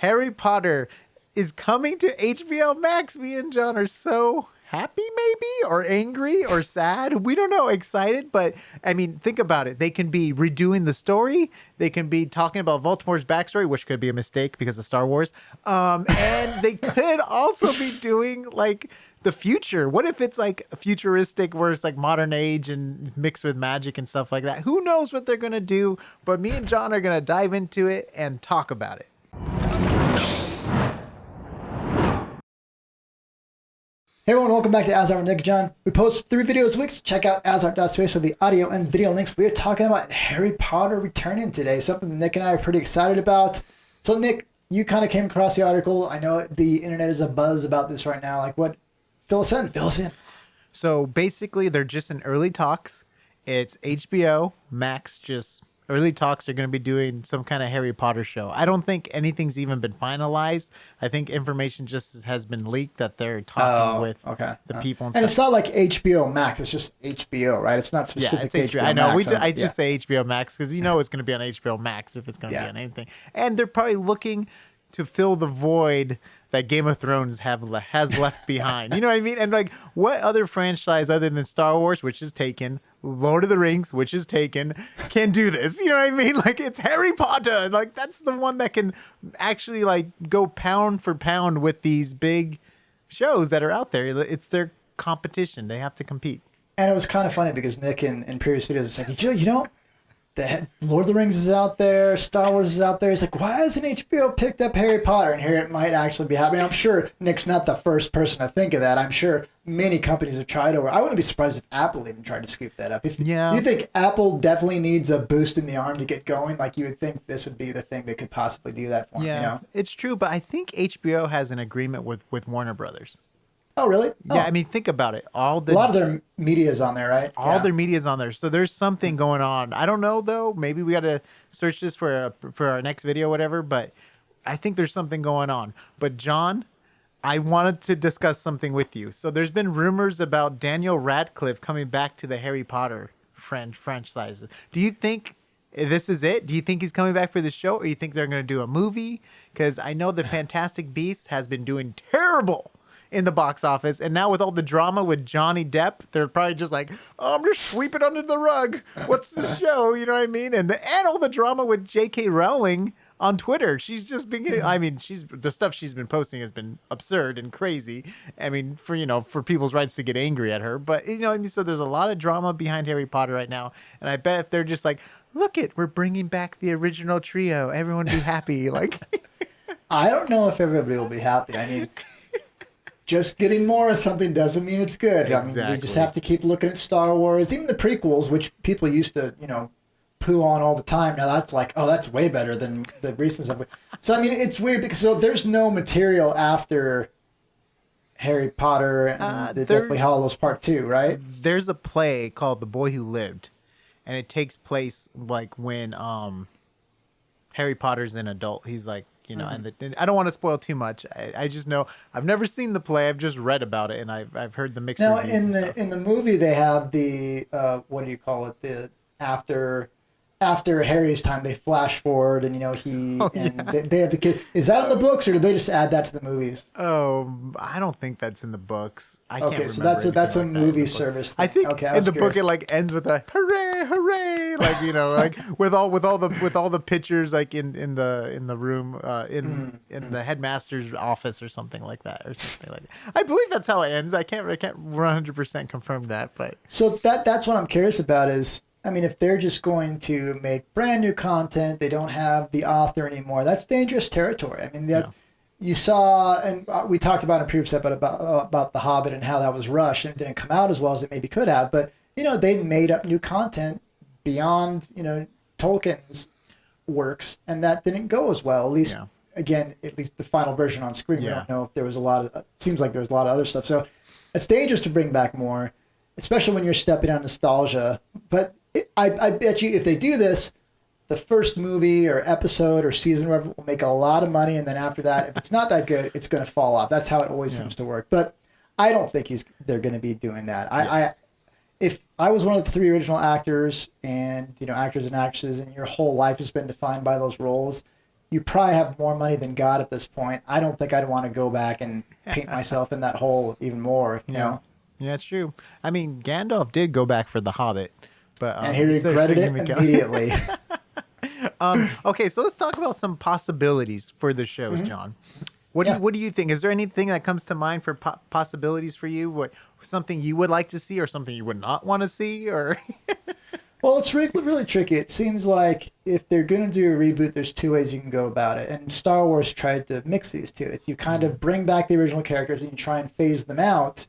Harry Potter is coming to HBO Max. Me and John are so happy, maybe, or angry, or sad. We don't know, excited, but I mean, think about it. They can be redoing the story. They can be talking about Voldemort's backstory, which could be a mistake because of Star Wars. And they could also be doing like the future. What if it's like futuristic where it's like modern age and mixed with magic and stuff like that? Who knows what they're going to do? But me and John are going to dive into it and talk about it. Hey everyone, welcome back to AsArt with Nick and John. We post 3 videos a week, so check out AsArt.space for the audio and video links. We are talking about Harry Potter returning today, something that Nick and I are pretty excited about. So Nick, you kind of came across the article. I know the internet is abuzz about this right now. Like what? Fill us in. So basically, they're just in early talks. It's HBO Max, just early talks. They're going to be doing some kind of Harry Potter show. I don't think anything's even been finalized. I think information just has been leaked that they're talking with the people and stuff. And it's not like HBO Max. It's just HBO, right? It's not specific it's HBO I know. Max. I just say HBO Max because you know it's going to be on HBO Max if it's going to be on anything. And they're probably looking to fill the void that Game of Thrones has left behind. You know what I mean? And like, what other franchise other than Star Wars, which is taken, Lord of the Rings, which is taken, can do this? You know what I mean? Like, it's Harry Potter. Like, that's the one that can actually like go pound for pound with these big shows that are out there. It's their competition. They have to compete. And it was kind of funny because Nick in previous videos is like, you know, the Lord of the Rings is out there, Star Wars is out there. He's like, why hasn't HBO picked up Harry Potter? And here it might actually be happening. I'm sure Nick's not the first person to think of that. I'm sure many companies have tried over. I wouldn't be surprised if Apple even tried to scoop that up. You think Apple definitely needs a boost in the arm to get going, like you would think this would be the thing that could possibly do that for them. You know? It's true, but I think HBO has an agreement with Warner Brothers. Oh, really? Yeah, I mean, think about it. A lot of their media is on there, right? All their media is on there. So there's something going on. I don't know, though. Maybe we got to search this for our next video or whatever, but I think there's something going on. But, John, I wanted to discuss something with you. So there's been rumors about Daniel Radcliffe coming back to the Harry Potter franchise. Do you think this is it? Do you think he's coming back for the show, or you think they're going to do a movie? Because I know the Fantastic Beasts has been doing terrible in the box office, and now with all the drama with Johnny Depp, they're probably just like, oh, I'm just sweep it under the rug. What's the show? You know what I mean? And all the drama with J.K. Rowling on Twitter. She's just been, I mean, the stuff she's been posting has been absurd and crazy. I mean, for people's rights to get angry at her, but you know what I mean? So there's a lot of drama behind Harry Potter right now, and I bet if they're just like, look we're bringing back the original trio, everyone be happy. Like, I don't know if everybody will be happy. I mean, just getting more of something doesn't mean it's good. Exactly. I mean, we just have to keep looking at Star Wars, even the prequels, which people used to, poo on all the time. Now that's like, oh, that's way better than the recent stuff. So, I mean, it's weird because there's no material after Harry Potter and the Deathly Hallows Part 2, right? There's a play called The Boy Who Lived, and it takes place like when Harry Potter's an adult. He's like, and I don't want to spoil too much. I just know I've never seen the play. I've just read about it, and I've heard the mixed reviews. Now, in the movie, they have the what do you call it? The after Harry's time, they flash forward, and they have the kid. Is that in the books, or did they just add that to the movies? Oh, I don't think that's in the books. I can't remember. So that's a movie service thing. I think in the book it like ends with a hooray, hooray, like like with all the pictures like in the room in the headmaster's office or something like that. I believe that's how it ends. I can't 100% confirm that, but so that's what I'm curious about is. I mean, if they're just going to make brand new content, they don't have the author anymore. That's dangerous territory. I mean, you saw, and we talked about in a previous episode about The Hobbit and how that was rushed and it didn't come out as well as it maybe could have. But they made up new content beyond Tolkien's works, and that didn't go as well. At least, at least the final version on screen. We don't know if there was it seems like there was a lot of other stuff. So it's dangerous to bring back more, especially when you're stepping on nostalgia. But I bet you if they do this, the first movie or episode or season whatever will make a lot of money, and then after that, if it's not that good, it's going to fall off. That's how it always seems to work. But I don't think they're going to be doing that. If I was one of the 3 original actors, and actors and actresses, and your whole life has been defined by those roles, you probably have more money than God at this point. I don't think I'd want to go back and paint myself in that hole even more, you know? Yeah, it's true. I mean, Gandalf did go back for The Hobbit, but And he regretted it immediately. Okay, so let's talk about some possibilities for the shows, John. What do you think? Is there anything that comes to mind for possibilities for you? Something you would like to see, or something you would not want to see, or? Well, it's really tricky. It seems like if they're going to do a reboot, there's two ways you can go about it. And Star Wars tried to mix these two. It's you kind of bring back the original characters and you try and phase them out,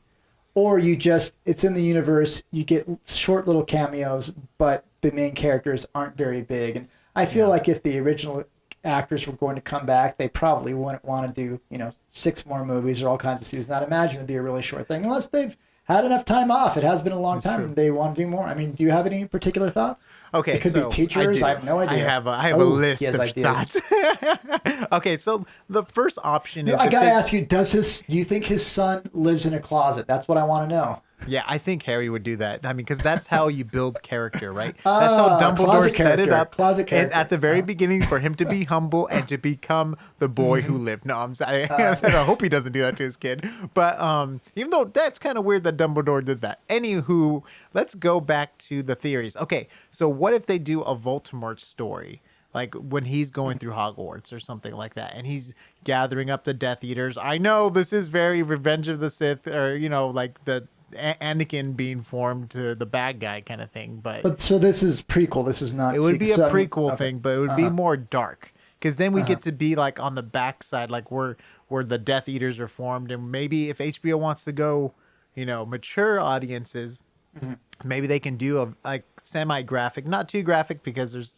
or you just, it's in the universe, you get short little cameos, but the main characters aren't very big. And I feel like if the original actors were going to come back, they probably wouldn't want to do, 6 more movies or all kinds of seasons. I'd imagine it'd be a really short thing, unless they've had enough time off. It has been a long time, and they want to do more. I mean, do you have any particular thoughts? Okay, it could be teachers. I have no idea. I have a list of thoughts. Okay, so the first option is I gotta ask you: do you think his son lives in a closet? That's what I want to know. Yeah, I think Harry would do that. I mean, because that's how you build character, right? That's how Dumbledore set it up at the very beginning for him to be humble and to become the boy who lived. No, I'm sorry. I hope he doesn't do that to his kid. But even though that's kind of weird that Dumbledore did that. Anywho, let's go back to the theories. Okay, so what if they do a Voldemort story? Like when he's going through Hogwarts or something like that, and he's gathering up the Death Eaters. I know this is very Revenge of the Sith, or like the Anakin being formed to the bad guy kind of thing, but so this is prequel. This is not. It would be a prequel thing, but it would be more dark because then we get to be like on the backside, like where the Death Eaters are formed, and maybe if HBO wants to go, mature audiences, maybe they can do a semi-graphic, not too graphic because there's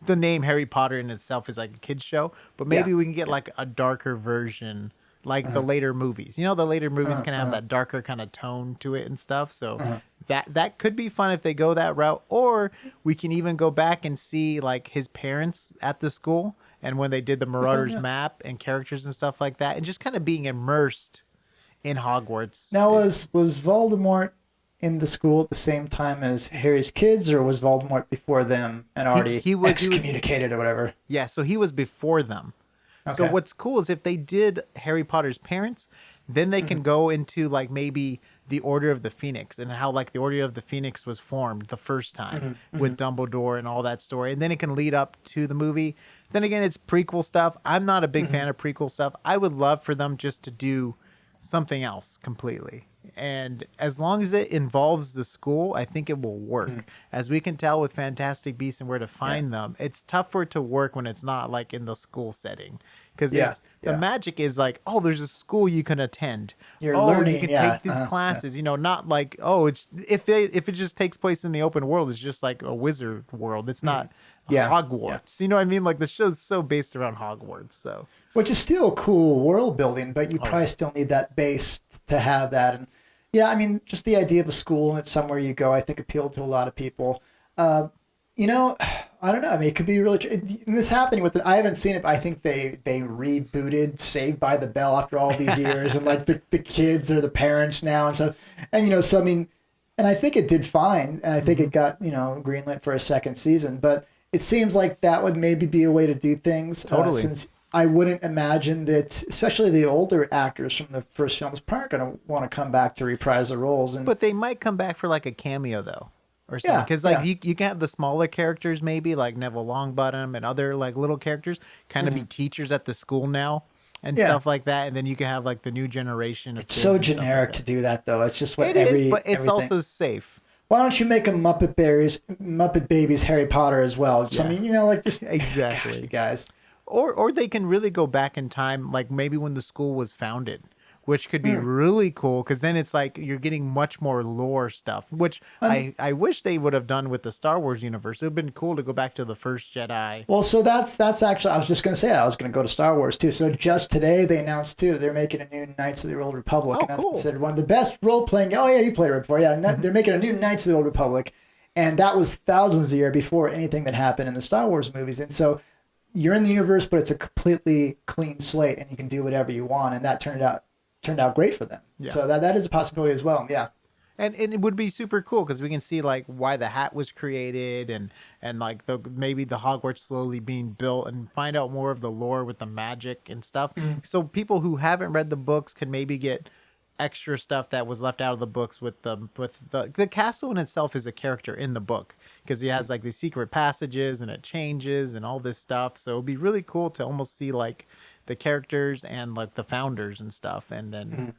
the name Harry Potter in itself is like a kid's show, but maybe we can get like a darker version. Like the later movies, the later movies can have that darker kind of tone to it and stuff. So that could be fun if they go that route. Or we can even go back and see like his parents at the school and when they did the Mauraders map and characters and stuff like that, and just kind of being immersed in Hogwarts. Now, was Voldemort in the school at the same time as Harry's kids, or was Voldemort before them and already excommunicated or whatever? Yeah, so he was before them. Okay. So what's cool is if they did Harry Potter's parents, then they can go into like maybe the Order of the Phoenix and how like the Order of the Phoenix was formed the first time with Dumbledore and all that story. And then it can lead up to the movie. Then again, it's prequel stuff. I'm not a big fan of prequel stuff. I would love for them just to do something else completely. And as long as it involves the school, I think it will work. As we can tell with Fantastic Beasts and Where to Find Them, it's tough for it to work when it's not like in the school setting. Because the magic is like, oh, there's a school you can attend. You're learning. You can take these classes. Not like, it's if it just takes place in the open world, it's just like a wizard world. It's not Hogwarts. You know what I mean? Like the show's so based around Hogwarts. So which is still cool world building, but you probably still need that base to have that. And yeah, I mean, just the idea of a school and it's somewhere you go, I think appealed to a lot of people. I don't know. I mean, it could be really. This happening with I haven't seen it, but I think they rebooted Saved by the Bell after all these years, and like the kids are the parents now and stuff. And so I mean, and I think it did fine, and I think it got greenlit for a second season. But it seems like that would maybe be a way to do things. Totally. Since I wouldn't imagine that, especially the older actors from the first films, probably going to want to come back to reprise the roles. But they might come back for like a cameo though. Or something, because you can have the smaller characters maybe like Neville Longbottom and other like little characters kind of be teachers at the school now and stuff like that, and then you can have like the new generation of. It's so generic to do that though. It's just what it is, but it's also safe. Why don't you make a Muppet Babies Harry Potter as well? So, I mean, like just exactly, gosh, you guys. Or they can really go back in time, like maybe when the school was founded. Which could be really cool because then it's like you're getting much more lore stuff, which I wish they would have done with the Star Wars universe. It would have been cool to go back to the first Jedi. Well, so that's actually, I was just going to say that. I was going to go to Star Wars too. So just today they announced too, they're making a new Knights of the Old Republic. And that's considered one of the best role-playing. Oh yeah, you played it before. Yeah, they're making a new Knights of the Old Republic. And that was thousands of years before anything that happened in the Star Wars movies. And so you're in the universe, but it's a completely clean slate and you can do whatever you want. And that turned out great for them. Yeah. So that is a possibility as well. Yeah. And it would be super cool because we can see like why the hat was created and like maybe the Hogwarts slowly being built and find out more of the lore with the magic and stuff. So people who haven't read the books can maybe get extra stuff that was left out of the books with the castle in itself is a character in the book because he has like these secret passages and it changes and all this stuff. So it'd be really cool to almost see like the characters and like the founders and stuff. And then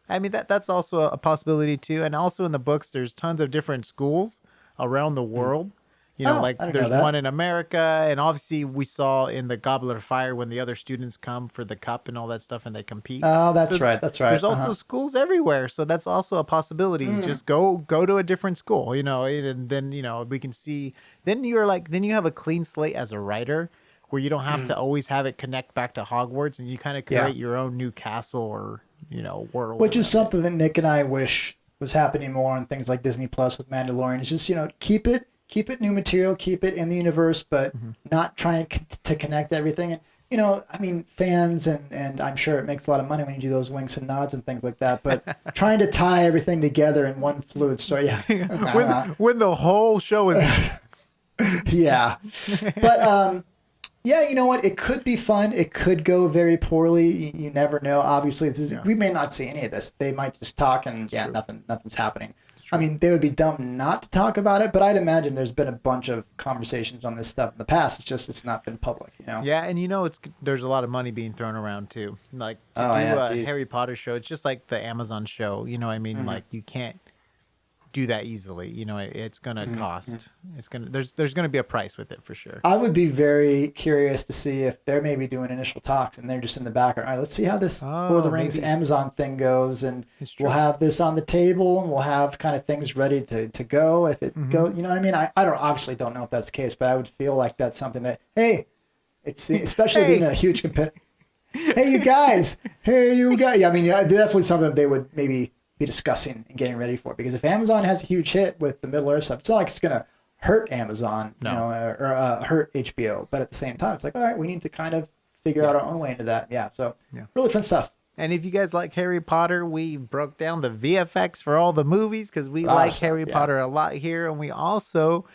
I mean, that's also a possibility too. And also in the books, there's tons of different schools around the world. You know, like there's one in America. And obviously we saw in the Goblet of Fire when the other students come for the cup and all that stuff and they compete. Oh, that's right. That's right. There's also schools everywhere. So that's also a possibility. Just go to a different school, you know, and then, you know, we can see, then you have a clean slate as a writer where you don't have to always have it connect back to Hogwarts and you kind of create your own new castle or, you know, world. Which is something that Nick and I wish was happening more on things like Disney Plus with Mandalorian. It's just, you know, keep it new material, keep it in the universe, but not trying to connect everything. And, you know, I mean, fans and I'm sure it makes a lot of money when you do those winks and nods and things like that, but trying to tie everything together in one fluid story. Yeah. when the whole show is. Yeah. But, yeah, you know what? It could be fun. It could go very poorly. You never know. Obviously, we may not see any of this. They might just talk and nothing's happening. I mean, they would be dumb not to talk about it, but I'd imagine there's been a bunch of conversations on this stuff in the past. It's just it's not been public, you know? Yeah, and you know there's a lot of money being thrown around too. Like to do a Harry Potter show, it's just like the Amazon show. You know what I mean? Like you can't do that easily. You know, it's gonna cost. It's gonna there's gonna be a price with it for sure. I would be very curious to see if they're maybe doing initial talks and they're just in the background. All right, let's see how this Lord of the Rings Amazon thing goes, and we'll have this on the table and we'll have kind of things ready to go if it goes. You know what I mean? I obviously don't know if that's the case, but I would feel like that's something that it's especially being a huge competitor. Hey, you guys! Yeah, I mean, definitely something that they would maybe be discussing and getting ready for, because if Amazon has a huge hit with the Middle Earth stuff, it's not like it's gonna hurt Amazon, you know, or hurt HBO, but at the same time, it's like, all right, we need to kind of figure out our own way into that. So really fun stuff. And if you guys like Harry Potter, we broke down the VFX for all the movies because we like Harry Potter a lot here, and we also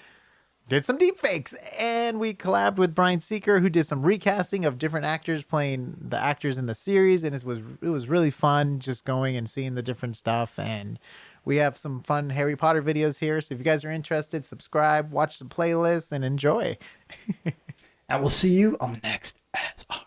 did some deep fakes, and we collabed with Brian Seeker, who did some recasting of different actors playing the actors in the series, and it was really fun just going and seeing the different stuff. And we have some fun Harry Potter videos here, so if you guys are interested, subscribe, watch the playlist, and enjoy. And we'll see you on the next AsArt.